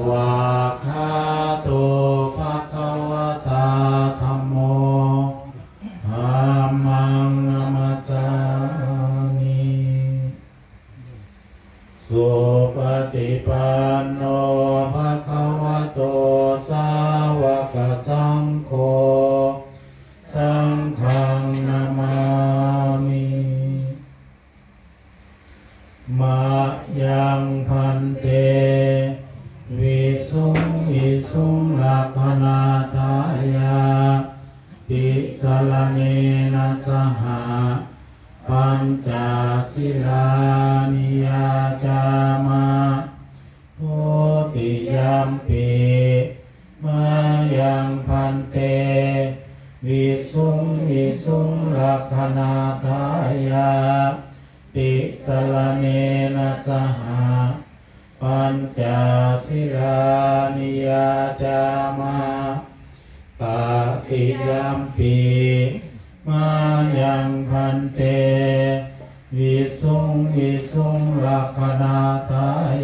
วากขาโตภะคะวะตาธัมโมธัมมังนัมมัสสามิสุปฏิปันโนภะคะวะโตสาวกสังโฆสังฆังนามามิมายังพันเตวิสุงวิสุงลักขณาทายาติสลเนนะสหปัญจศีลานิยาจามะโพธิยัมปิมายังพันเตวิสุงวิสุงลักขณาทายาติสลเนนะสหปัญจศีลานิยาจามะตติยัมปิมายังพันเตวิสุงวิสุงลักขณาทาย